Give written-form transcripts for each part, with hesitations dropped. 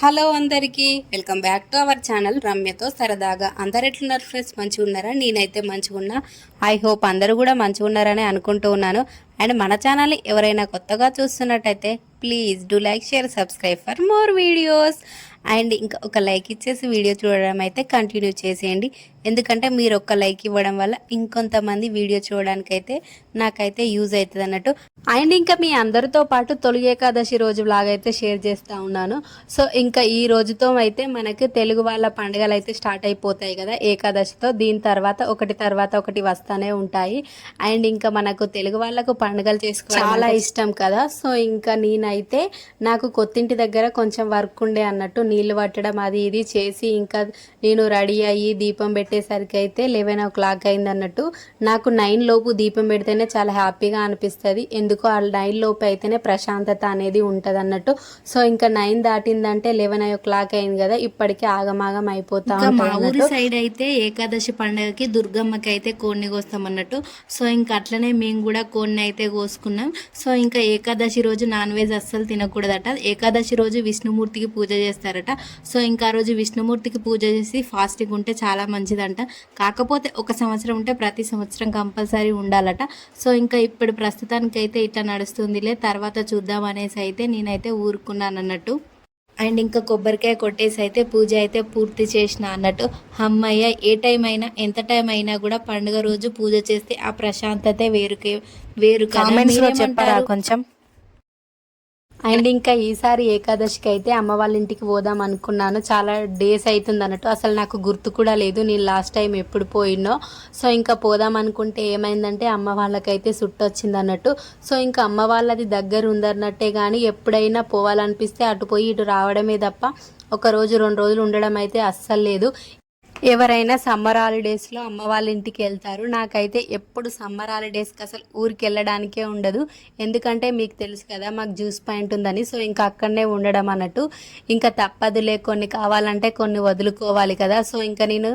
Hello అందరికీ welcome back to our channel రమ్యతో సరదాగా. అందరు ఎట్లున్నారు ఫ్రెండ్స్? మంచిగా ఉన్నారా? నేనైతే మంచిగా ఉన్నా. ఐ హోప్ అందరూ కూడా మంచిగా ఉన్నారని అనుకుంటూ ఉన్నాను. అండ్ మన ఛానల్ని ఎవరైనా కొత్తగా చూస్తున్నట్టయితే please do like, share, subscribe for more videos. And ఇంకా ఒక లైక్ ఇచ్చేసి వీడియో చూడడం అయితే కంటిన్యూ చేసేయండి. ఎందుకంటే మీరు ఒక లైక్ ఇవ్వడం వల్ల ఇంకొంతమంది వీడియో చూడడానికైతే నాకైతే యూజ్ అవుతుంది అన్నట్టు. అండ్ ఇంకా మీ అందరితో పాటు తొలి ఏకాదశి రోజు లాగైతే షేర్ చేస్తూ ఉన్నాను. సో ఇంకా ఈ రోజుతో అయితే మనకి తెలుగు వాళ్ళ పండుగలు అయితే స్టార్ట్ అయిపోతాయి కదా ఏకాదశితో. దీని తర్వాత ఒకటి వస్తూనే ఉంటాయి. అండ్ ఇంకా మనకు తెలుగు వాళ్ళకు పండుగలు చేసుకోవడం చాలా ఇష్టం కదా. సో ఇంకా నేనైతే నాకు కొత్తింటి దగ్గర కొంచెం వర్క్ ఉండే అన్నట్టు, నీళ్లు పట్టడం అది ఇది చేసి ఇంకా నేను రెడీ అయ్యి దీపం పెట్టేసరికి అయితే 11 o'clock అయింది అన్నట్టు. నాకు 9 లోపు దీపం పెడితేనే చాలా హ్యాపీగా అనిపిస్తుంది. ఎందుకో ఆ 9 లోపు అయితేనే ప్రశాంతత అనేది ఉంటుంది అన్నట్టు. సో ఇంకా 9 దాటిందంటే 11 o'clock అయింది కదా, ఇప్పటికే ఆగమాగం అయిపోతా. మా ఊరి సైడ్ అయితే ఏకాదశి పండుగకి దుర్గమ్మకి అయితే కోడిని కోస్తాం అన్నట్టు. సో ఇంకా అట్లనే మేము కూడా కోడిని అయితే కోసుకున్నాం. సో ఇంకా ఏకాదశి రోజు నాన్ వెజ్ అస్సలు తినకూడదట. ఏకాదశి రోజు విష్ణుమూర్తికి పూజ చేస్తారట. సో ఇంకా ఆ రోజు విష్ణుమూర్తికి పూజ చేసి ఫాస్టింగ్ ఉంటే చాలా మంచిదంట. కాకపోతే ఒక సంవత్సరం ఉంటే ప్రతి సంవత్సరం కంపల్సరీ ఉండాలట. సో ఇంకా ఇప్పుడు ప్రస్తుతానికి అయితే ఇట్లా నడుస్తుందిలే, తర్వాత చూద్దాం అనేసి అయితే నేనైతే ఊరుకున్నాను అన్నట్టు. అండ్ ఇంకా కొబ్బరికాయ కొట్టేసి అయితే పూజ అయితే పూర్తి చేసిన అన్నట్టు. అమ్మయ్య, ఏ టైం అయినా ఎంత టైం అయినా కూడా పండుగ రోజు పూజ చేస్తే ఆ ప్రశాంతతే వేరు. కామెంట్స్ లో చెప్పారా కొంచెం? అండ్ ఇంకా ఈసారి ఏకాదశికి అయితే అమ్మ వాళ్ళ ఇంటికి పోదాం అనుకున్నాను. చాలా డేస్ అవుతుంది అన్నట్టు, అసలు నాకు గుర్తు కూడా లేదు నేను లాస్ట్ టైం ఎప్పుడు పోయినో. సో ఇంకా పోదాం అనుకుంటే ఏమైందంటే అమ్మ వాళ్ళకైతే సుట్టొచ్చింది అన్నట్టు. సో ఇంకా అమ్మ వాళ్ళది దగ్గర ఉందన్నట్టే కానీ ఎప్పుడైనా పోవాలనిపిస్తే అటు పోయి ఇటు రావడమే తప్ప ఒక రోజు 2 రోజులు ఉండడం అయితే అస్సలు లేదు. ఎవరైనా సమ్మర్ హాలిడేస్లో అమ్మ వాళ్ళ ఇంటికి వెళ్తారు. నాకైతే ఎప్పుడు సమ్మర్ హాలిడేస్కి అసలు ఊరికి వెళ్ళడానికే ఉండదు. ఎందుకంటే మీకు తెలుసు కదా మాకు జ్యూస్ పాయింట్ ఉందని. సో ఇంకా అక్కడనే ఉండడం అన్నట్టు. ఇంకా తప్పదులే, కొన్ని కావాలంటే కొన్ని వదులుకోవాలి కదా. సో ఇంకా నేను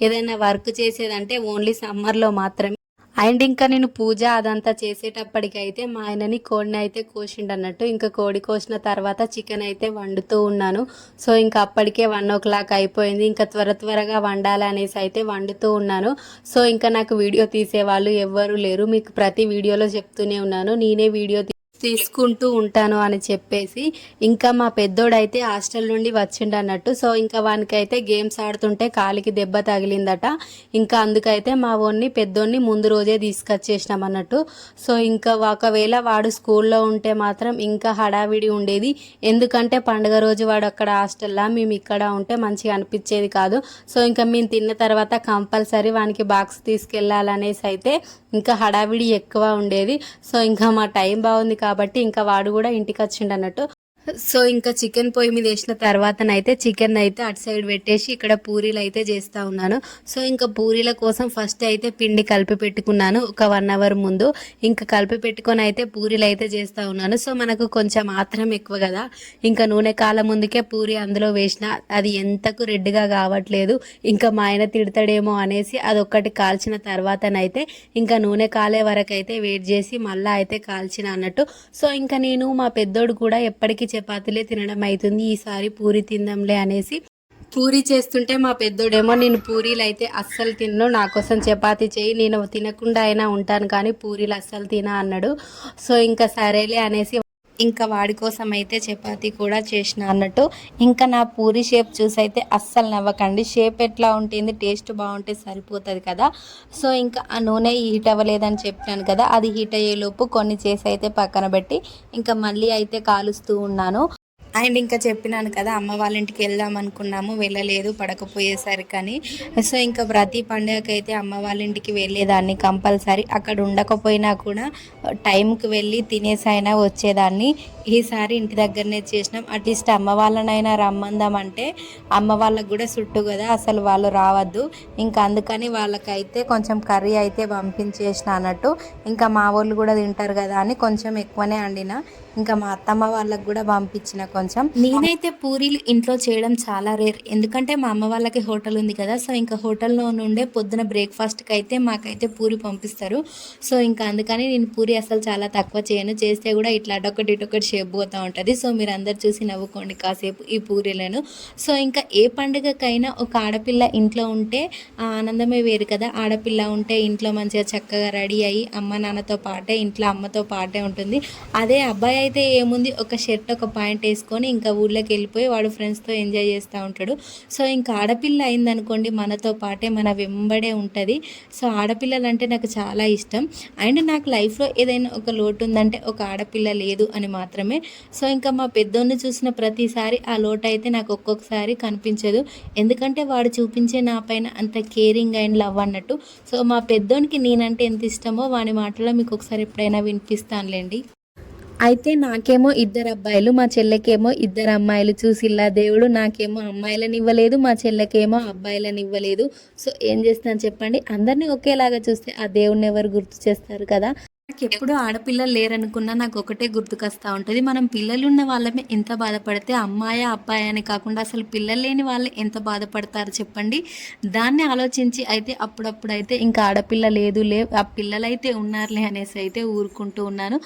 ఏదైనా వర్క్ చేసేదంటే ఓన్లీ సమ్మర్లో మాత్రమే. అండ్ ఇంకా నేను పూజ అదంతా చేసేటప్పటికైతే మా ఆయనని కోడిని అయితే కోసిండు అన్నట్టు. ఇంకా కోడి కోసిన తర్వాత చికెన్ అయితే వండుతూ ఉన్నాను. సో ఇంకా అప్పటికే 1 o'clock అయిపోయింది. ఇంకా త్వరగా వండాలి అనేసి అయితే వండుతూ ఉన్నాను. సో ఇంకా నాకు వీడియో తీసేవాళ్ళు ఎవ్వరూ లేరు. మీకు ప్రతి వీడియోలో చెప్తూనే ఉన్నాను, నేనే వీడియో తీసుకుంటూ ఉంటాను అని చెప్పేసి. ఇంకా మా పెద్దోడైతే హాస్టల్ నుండి వచ్చిండు అన్నట్టు. సో ఇంకా వానికైతే గేమ్స్ ఆడుతుంటే కాలికి దెబ్బ తగిలిందట. ఇంకా అందుకైతే మా పెద్దోడిని ముందు రోజే తీసుకొచ్చేసినాం అన్నట్టు. సో ఇంకా ఒకవేళ వాడు స్కూల్లో ఉంటే మాత్రం ఇంకా హడావిడి ఉండేది. ఎందుకంటే పండుగ రోజు వాడు అక్కడ హాస్టల్లా, మేము ఇక్కడ ఉంటే మంచిగా అనిపించేది కాదు. సో ఇంకా మేము తిన్న తర్వాత కంపల్సరీ వానికి బాక్స్ తీసుకెళ్ళాలనేసి అయితే ఇంకా హడావిడి ఎక్కువ ఉండేది. సో ఇంకా మా టైం బాగుంది కాబట్టి ఇంకా వాడు కూడా ఇంటికి వచ్చిండు అన్నట్టు. సో ఇంకా చికెన్ పొయ్యి మీద వేసిన తర్వాతనైతే చికెన్ అయితే అటు సైడ్ పెట్టేసి ఇక్కడ పూరీలు అయితే చేస్తూ ఉన్నాను. సో ఇంకా పూరీల కోసం ఫస్ట్ అయితే పిండి కలిపి పెట్టుకున్నాను ఒక 1 hour ముందు. ఇంకా కలిపి పెట్టుకొని అయితే పూరీలు అయితే చేస్తూ ఉన్నాను. సో మనకు కొంచెం ఆత్రం ఎక్కువ కదా, ఇంకా నూనె కాలం ముందుకే పూరి అందులో వేసిన అది ఎంతకు రెడ్గా కావట్లేదు. ఇంకా మా ఆయన తిడతాడేమో అనేసి అదొక్కటి కాల్చిన తర్వాతనైతే ఇంకా నూనె కాలే వరకు అయితే వెయిట్ చేసి మళ్ళీ అయితే కాల్చిన అన్నట్టు. సో ఇంకా నేను మా పెద్దోడు కూడా ఎప్పటికీ చపాతీలే తినడం అవుతుంది, ఈసారి పూరి తిందాంలే అనేసి పూరి చేస్తుంటే మా పెద్దోడేమో నేను పూరీలు అయితే అస్సలు తిన్ను, నా కోసం చపాతీ చేయి, నేను తినకుండా అయినా ఉంటాను కానీ పూరీలు అస్సలు తినా అన్నాడు. సో ఇంకా సరేలే అనేసి ఇంకా వాడి కోసం అయితే చపాతీ కూడా చేసిన అన్నట్టు. ఇంకా నా పూరి షేప్ చూసి అయితే అస్సలు నవ్వకండి. షేప్ ఎట్లా ఉంటుంది, టేస్ట్ బాగుంటే సరిపోతుంది కదా. సో ఇంకా ఆ నూనె హీట్ అవ్వలేదని చెప్పాను కదా, అది హీట్ అయ్యేలోపు కొన్ని చేసి అయితే పక్కన పెట్టి ఇంకా మళ్ళీ అయితే కాలుస్తూ ఉన్నాను. అండ్ ఇంకా చెప్పినాను కదా అమ్మ వాళ్ళ ఇంటికి వెళ్దాం అనుకున్నాము, వెళ్ళలేదు పడకపోయేసరికని. సో ఇంకా ప్రతి పండుగకైతే అమ్మ వాళ్ళ ఇంటికి వెళ్ళేదాన్ని కంపల్సరీ. అక్కడ ఉండకపోయినా కూడా టైంకి వెళ్ళి తినేసైనా వచ్చేదాన్ని. ఈసారి ఇంటి దగ్గరనే చేసినాం. అట్లీస్ట్ అమ్మ వాళ్ళనైనా రమ్మందామంటే అమ్మ వాళ్ళకు కూడా చుట్టూ కదా, అసలు వాళ్ళు రావద్దు. ఇంకా అందుకని వాళ్ళకైతే కొంచెం కర్రీ అయితే పంపించేసిన అన్నట్టు. ఇంకా మా వాళ్ళు కూడా తింటారు కదా అని కొంచెం ఎక్కువనే వండిన. ఇంకా మా అత్తమ్మ వాళ్ళకి కూడా పంపించిన కొంచెం. నేనైతే పూరీలు ఇంట్లో చేయడం చాలా రేర్, ఎందుకంటే మా అమ్మ వాళ్ళకి హోటల్ ఉంది కదా. సో ఇంకా హోటల్లో నుండే పొద్దున బ్రేక్ఫాస్ట్కి అయితే మాకైతే పూరి పంపిస్తారు. సో ఇంకా అందుకని నేను పూరి అసలు చాలా తక్కువ చేయను, చేస్తే కూడా ఇట్లా అటొకటి ఇటొకటి షేప్ పోతూ ఉంటుంది. సో మీరు అందరు చూసి నవ్వుకోండి కాసేపు ఈ పూరీలను. సో ఇంకా ఏ పండుగకైనా ఒక ఆడపిల్ల ఇంట్లో ఉంటే ఆ ఆనందమే వేరు కదా. ఆడపిల్ల ఉంటే ఇంట్లో మంచిగా చక్కగా రెడీ అయ్యి అమ్మ నాన్నతో పాటే ఇంట్లో అమ్మతో పాటే ఉంటుంది. అదే అబ్బాయి అయితే ఏముంది, ఒక షర్ట్ ఒక పాయింట్ వేసుకొని ఇంకా ఊళ్ళోకి వెళ్ళిపోయి వాడు ఫ్రెండ్స్తో ఎంజాయ్ చేస్తూ ఉంటాడు. సో ఇంకా ఆడపిల్ల అయిందనుకోండి మనతో పాటే మన వెంబడే ఉంటుంది. సో ఆడపిల్లలు అంటే నాకు చాలా ఇష్టం. అండ్ నాకు లైఫ్లో ఏదైనా ఒక లోటు ఉందంటే ఒక ఆడపిల్ల లేదు అని మాత్రమే. సో ఇంకా మా పెద్దోన్ని చూసిన ప్రతిసారి ఆ లోటు అయితే నాకు ఒక్కొక్కసారి కనిపించదు. ఎందుకంటే వాడు చూపించే నా పైన అంత కేరింగ్ అండ్ లవ్ అన్నట్టు. సో మా పెద్దోనికి నేనంటే ఎంత ఇష్టమో వాని మాటలో మీకు ఒకసారి ఎప్పుడైనా వినిపిస్తానులేండి. అయితే నాకేమో 2 అబ్బాయిలు, మా చెల్లెకేమో 2 అమ్మాయిలు. చూసిల్లా దేవుడు, నాకేమో అమ్మాయిలని ఇవ్వలేదు, మా చెల్లెకేమో అబ్బాయిలని ఇవ్వలేదు. సో ఏం చేస్తాను చెప్పండి, అందరినీ ఒకేలాగా చూస్తే ఆ దేవుడిని ఎవరు గుర్తు చేస్తారు కదా. నాకు ఎప్పుడు ఆడపిల్లలు లేరనుకున్నా నాకు ఒకటే గుర్తుకొస్తూ ఉంటుంది. మనం పిల్లలు ఉన్న వాళ్ళమే ఎంత బాధపడితే అమ్మాయి అబ్బాయి అని కాకుండా అసలు పిల్లలు లేని వాళ్ళు ఎంత బాధపడతారు చెప్పండి. దాన్ని ఆలోచించి అయితే అప్పుడప్పుడు అయితే ఇంకా ఆడపిల్ల లేదులే, ఆ పిల్లలైతే ఉన్నారులే అనేసి అయితే ఊరుకుంటూ ఉన్నాను.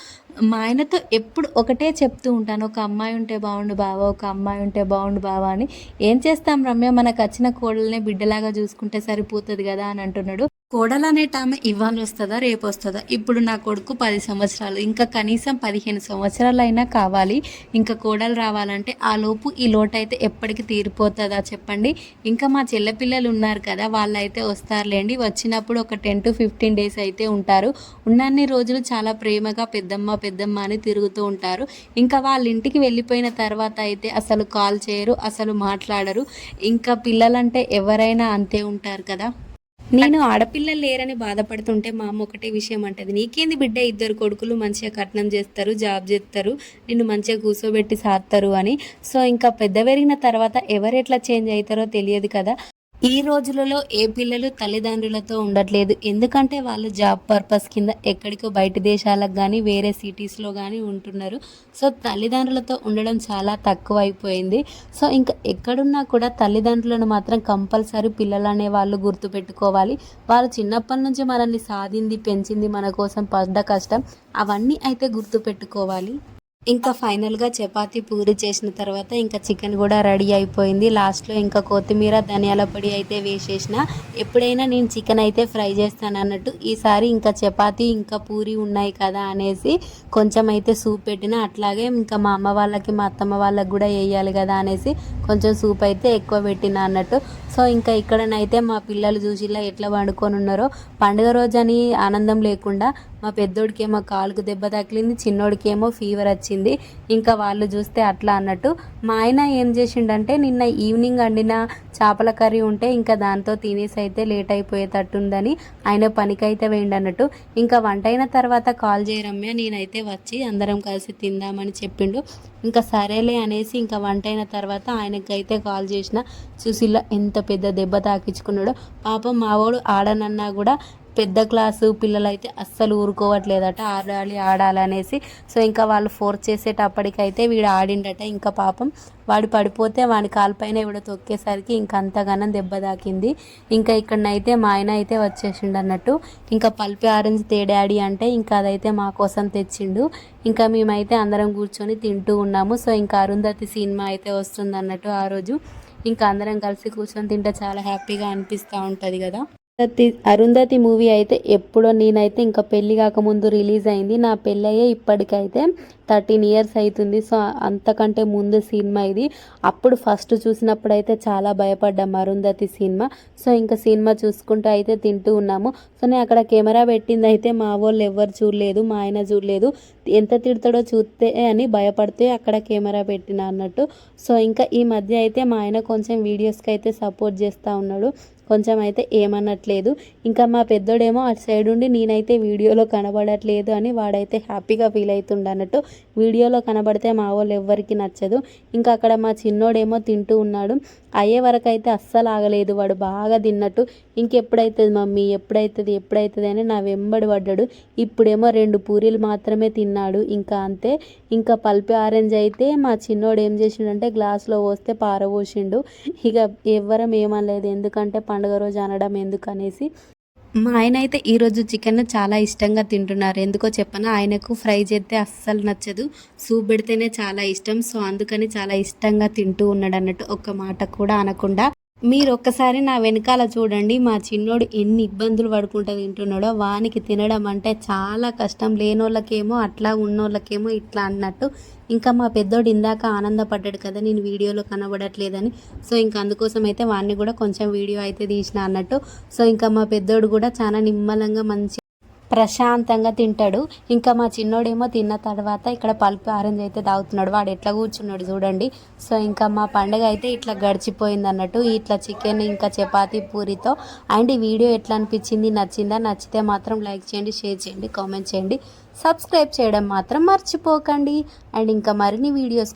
మా ఆయనతో ఎప్పుడు ఒకటే చెప్తూ ఉంటాను, ఒక అమ్మాయి ఉంటే బాగుండు బావా, ఒక అమ్మాయి ఉంటే బాగుండు బావా అని. ఏం చేస్తాం రమ్య, మనకు వచ్చిన కోడల్నే బిడ్డలాగా చూసుకుంటే సరిపోతుంది కదా అని అంటున్నాడు. కోడలు అనేట ఆమె ఇవాళ వస్తుందా రేపు వస్తుందా. ఇప్పుడు నా కొడుకు 10 సంవత్సరాలు, ఇంకా కనీసం 15 సంవత్సరాలు అయినా కావాలి ఇంకా కోడలు రావాలంటే. ఆ లోపు ఈ లోటు అయితే ఎప్పటికి తీరిపోతుందా చెప్పండి. ఇంకా మా చెల్లెపిల్లలు ఉన్నారు కదా, వాళ్ళైతే వస్తారులేండి. వచ్చినప్పుడు ఒక 10 to 15 డేస్ అయితే ఉంటారు. ఉన్నన్ని రోజులు చాలా ప్రేమగా పెద్దమ్మ పెద్దమ్మ అని తిరుగుతూ ఉంటారు. ఇంకా వాళ్ళ ఇంటికి వెళ్ళిపోయిన తర్వాత అయితే అసలు కాల్ చేయరు, అసలు మాట్లాడరు. ఇంకా పిల్లలంటే ఎవరైనా అంతే ఉంటారు కదా. నేను ఆడపిల్లలు లేరని బాధపడుతుంటే మా అమ్మ ఒకటే విషయం అంటది, నీకేంది బిడ్డ, 2 కొడుకులు మంచిగా కట్నం చేస్తారు, జాబ్ చేస్తారు, నిన్ను మంచిగా కూర్చోబెట్టి సాస్తారు అని. సో ఇంకా పెద్ద పెరిగిన తర్వాత ఎవరు ఎట్లా చేంజ్ అవుతారో తెలియదు కదా. ఈ రోజులలో ఏ పిల్లలు తల్లిదండ్రులతో ఉండట్లేదు. ఎందుకంటే వాళ్ళు జాబ్ పర్పస్ కింద ఎక్కడికో బయట దేశాలకు కానీ వేరే సిటీస్లో కానీ ఉంటున్నారు. సో తల్లిదండ్రులతో ఉండడం చాలా తక్కువ అయిపోయింది. సో ఇంకా ఎక్కడున్నా కూడా తల్లిదండ్రులను మాత్రం కంపల్సరీ పిల్లలు అనే వాళ్ళు గుర్తుపెట్టుకోవాలి. వాళ్ళు చిన్నప్పటి నుంచి మనల్ని సాధింది పెంచింది, మన కోసం పడ్డ కష్టం అవన్నీ అయితే గుర్తుపెట్టుకోవాలి. ఇంకా ఫైనల్గా చపాతీ పూరి చేసిన తర్వాత ఇంకా చికెన్ కూడా రెడీ అయిపోయింది. లాస్ట్లో ఇంకా కొత్తిమీర ధనియాల పొడి అయితే వేసేసిన. ఎప్పుడైనా నేను చికెన్ అయితే ఫ్రై చేస్తాను అన్నట్టు ఈసారి ఇంకా చపాతీ ఇంకా పూరి ఉన్నాయి కదా అనేసి కొంచెం అయితే సూప్ పెట్టిన. అట్లాగే ఇంకా మా అమ్మ వాళ్ళకి మా అత్తమ్మ వాళ్ళకి కూడా వేయాలి కదా అనేసి కొంచెం సూప్ అయితే ఎక్కువ పెట్టిన అన్నట్టు. సో ఇంకా ఇక్కడనైతే మా పిల్లలు చూసిలా ఎట్లా వండుకొని ఉన్నారో. పండుగ రోజు అని ఆనందం లేకుండా మా పెద్దోడికేమో కాలుకు దెబ్బ తగిలింది, చిన్నోడికేమో ఫీవర్ వచ్చింది. ఇంకా వాళ్ళు చూస్తే అట్లా అన్నట్టు. మా ఆయన ఏం చేసిండంటే నిన్న ఈవినింగ్ వండిన చేపల కర్రీ ఉంటే ఇంకా దాంతో తినేసి అయితే లేట్ అయిపోయేటట్టుందని ఆయన పనికైతే వేయండి అన్నట్టు. ఇంకా వంట అయిన తర్వాత కాల్ చేయరమ్య, నేనైతే వచ్చి అందరం కలిసి తిందామని చెప్పిండు. ఇంకా సరేలే అనేసి ఇంకా వంట అయిన తర్వాత ఆయనకైతే కాల్ చేసిన. చూసిలా ఎంత పెద్ద దెబ్బ తాకించుకున్నాడో. పాపం మావాడు ఆడనన్నా కూడా పెద్ద క్లాసు పిల్లలు అయితే అస్సలు ఊరుకోవట్లేదట, ఆడాలి ఆడాలనేసి. సో ఇంకా వాళ్ళు ఫోర్స్ చేసేటప్పటికైతే వీడు ఆడిండట. ఇంకా పాపం వాడు పడిపోతే వాడి కాలుపైన ఎవడో తొక్కేసరికి ఇంకా అంతగానం దెబ్బ తాకింది. ఇంకా ఇక్కడనైతే మా ఆయన అయితే వచ్చేసిండు అన్నట్టు. ఇంకా పల్పి ఆరెంజ్ డాడీ అంటే ఇంకా అదైతే మా కోసం తెచ్చిండు. ఇంకా మేమైతే అందరం కూర్చొని తింటూ ఉన్నాము. సో ఇంకా అరుంధతి సినిమా అయితే వస్తుంది అన్నట్టు ఆ రోజు. ఇంకా అందరం కలిసి కూర్చొని తింటే చాలా హ్యాపీగా అనిపిస్తూ ఉంటుంది కదా. అరుంధతి మూవీ అయితే ఎప్పుడో, నేనైతే ఇంకా పెళ్ళి కాకముందు రిలీజ్ అయింది. నా పెళ్ళి అయ్యే ఇప్పటికైతే 13 years అవుతుంది. సో అంతకంటే ముందు సినిమా ఇది. అప్పుడు ఫస్ట్ చూసినప్పుడు అయితే చాలా భయపడ్డాం అరుంధతి సినిమా. సో ఇంకా సినిమా చూసుకుంటూ అయితే తింటూ ఉన్నాము. సో నేను అక్కడ కెమెరా పెట్టింది అయితే మా వాళ్ళు ఎవరు చూడలేదు, మా ఆయన చూడలేదు. ఎంత తిడతాడో చూస్తే అని భయపడితే అక్కడ కెమెరా పెట్టిన అన్నట్టు. సో ఇంకా ఈ మధ్య అయితే మా ఆయన కొంచెం వీడియోస్కి అయితే సపోర్ట్ చేస్తూ ఉన్నాడు, కొంచెం అయితే ఏమనట్లేదు. ఇంకా మా పెద్దోడేమో అటు సైడ్ ఉండి నేనైతే వీడియోలో కనబడట్లేదు అని వాడైతే హ్యాపీగా ఫీల్ అవుతుండ అన్నట్టు. వీడియోలో కనబడితే మా వాళ్ళు ఎవ్వరికి నచ్చదు. ఇంకా అక్కడ మా చిన్నోడేమో తింటూ ఉన్నాడు. అయ్యే వరకు అయితే అస్సలు ఆగలేదు, వాడు బాగా తిన్నట్టు. ఇంకెప్పుడైతుంది మమ్మీ, ఎప్పుడైతుంది అని నా వెంబడి పడ్డాడు. ఇప్పుడేమో 2 పూరీలు మాత్రమే తిన్నాడు, ఇంకా అంతే. ఇంకా పల్పి ఆరెంజ్ అయితే మా చిన్నోడు ఏం చేసిండంటే గ్లాస్లో పోస్తే పారబోసిండు. ఇక ఎవ్వరం ఏమనలేదు, ఎందుకంటే పండుగ రోజు అనడం ఎందుకనేసి. మా ఆయన అయితే ఈరోజు చికెన్ చాలా ఇష్టంగా తింటున్నారు. ఎందుకో చెప్పనా, ఆయనకు ఫ్రై చేస్తే అస్సలు నచ్చదు, సూప్ పెడితేనే చాలా ఇష్టం. సో అందుకని చాలా ఇష్టంగా తింటూ ఉన్నాడు అన్నట్టు, ఒక్క మాట కూడా అనకుండా. మీరు ఒక్కసారి నా వెనకాల చూడండి, మా చిన్నోడు ఎన్ని ఇబ్బందులు పడుకుంటూ తింటున్నాడో. వానికి తినడం అంటే చాలా కష్టం. లేనోళ్ళకేమో అట్లా, ఉన్నోళ్ళకేమో ఇట్లా అన్నట్టు. ఇంకా మా పెద్దోడు ఇందాక ఆనందపడ్డాడు కదా నేను వీడియోలో కనబడట్లేదని. సో ఇంకా అందుకోసం అయితే వాడిని కూడా కొంచెం వీడియో అయితే తీసిన అన్నట్టు. సో ఇంకా మా పెద్దోడు కూడా చాలా నిమ్మలంగా మంచి ప్రశాంతంగా తింటాడు. ఇంకా మా చిన్నోడేమో తిన్న తర్వాత ఇక్కడ పల్పు ఆరెంజ్ అయితే తాగుతున్నాడు. వాడు ఎట్లా కూర్చున్నాడు చూడండి. సో ఇంకా మా పండుగ అయితే ఇట్లా గడిచిపోయింది అన్నట్టు, ఇట్లా చికెన్ ఇంకా చపాతీ పూరితో. అండ్ ఈ వీడియో ఎట్లా అనిపించింది, నచ్చిందా? నచ్చితే మాత్రం లైక్ చేయండి, షేర్ చేయండి, కామెంట్ చేయండి, సబ్స్క్రైబ్ చేయడం మాత్రం మర్చిపోకండి. అండ్ ఇంకా మరిన్ని వీడియోస్